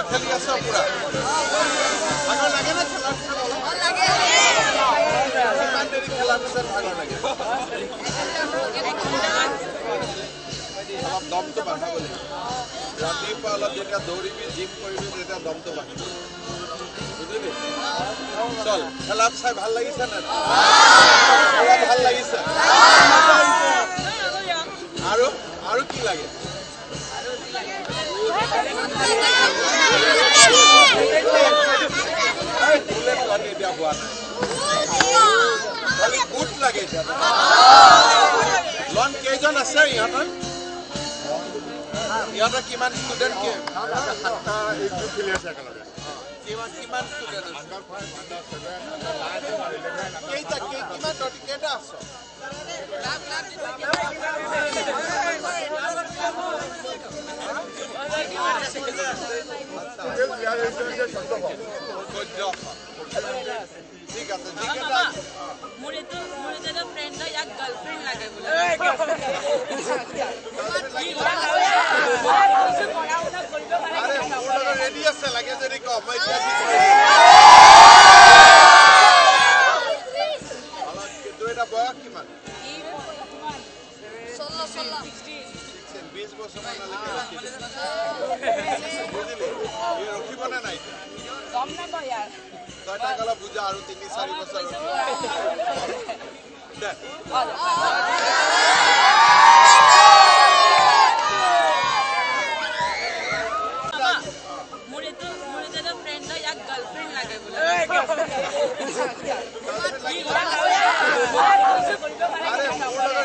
খেলি আছ পুৰা ভাগৰ লাগে না খেলাৰ পিছত কিমান দেৰি খেলাৰ পিছত ভাগৰ লাগে অলপ দমটো বাঢ়াব লাগিব ৰাতিপুৱা অলপ যেতিয়া দৌৰিবি জিম কৰিবি তেতিয়া দমটো বাঢ়িব বুজিলি চল খেলা চাই ভাল লাগিছে নে ভাল লাগিছে আৰু আৰু কি লাগে এতিয়া হোৱা নাই গুড লাগে এতিয়া লন কেইজন আছে ইহঁতৰ ইহঁতৰ কিমান ষ্টুডেণ্ট সাতটা এক গ্ৰুপ খেলি আছে একেলগে কিমান ষ্টুডেণ্ট কেইটা কিমান তহঁতি কেইটা আছ ঠিক আছে মোৰ এটা ফ্ৰেণ্ড হয় ইয়াক গাৰ্লফ্ৰেণ্ড লাগে বোলে ৰেডি আছে লাগে যদি ক মই এটা বয়স কিমান 20 বছৰ ৰখিবনে নাই গম নাপাওঁ ইয়াৰ তই তাক অলপ বুজা আৰু 3-4 বছৰ মোৰ এটা ফ্ৰেণ্ড হয় ইয়াক গাৰ্লফ্ৰেণ্ড লাগে বোলে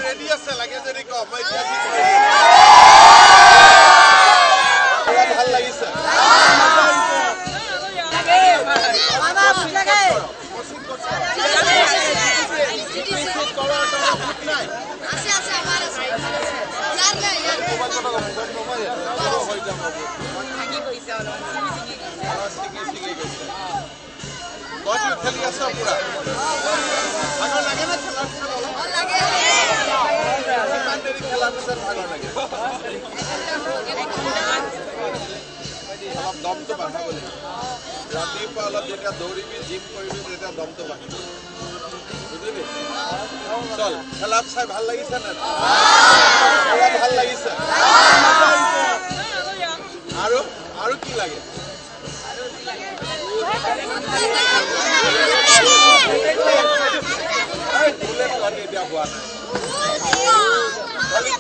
ৰেডি আছে লাগে যদি ক মই ভাল লাগিছে খেলি আছ পুৰা ভাগৰ লাগে না খেলাৰ পিছত কিমান দেৰি খেলাৰ পিছত ভাগৰ লাগে অলপ দমটো বাঢ়াব লাগিব ৰাতিপুৱা অলপ যেতিয়া দৌৰিবি জিম কৰিবি তেতিয়া দমটো বাঢ়িব বুজিলি চল খেলা চাই ভাল লাগিছে নে ভাল লাগিছে আৰু আৰু কি লাগে এতিয়া হোৱা নাই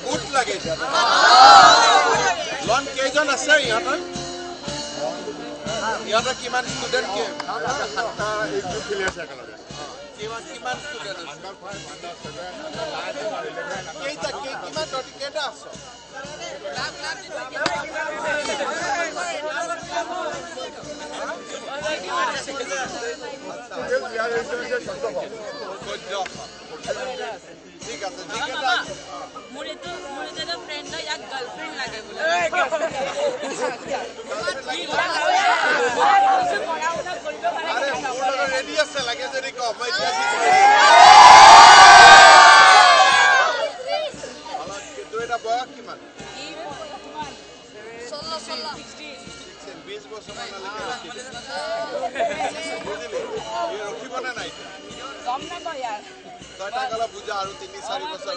গুড লাগে এতিয়া লন কেইজন আছে ইহঁতৰ কিমান ষ্টুডেণ্ট সাতটা এক গ্ৰুপ খেলি আছে একেলগে কিমান ষ্টুডেণ্ট কেইটা কিমান তহঁতি কেইটা আছ ঠিক আছে মোৰ এটা ফ্ৰেণ্ড হয় ইয়াক গাৰ্লফ্ৰেণ্ড লাগে বোলে ৰেডি আছে লাগে যদি ক মই এটা বয়স কিমান 20 বছৰ বুজিলি ৰখিবনে নাই গম নাপাওঁ ইয়াৰ তই তাক অলপ বুজা আৰু 3-4 বছৰ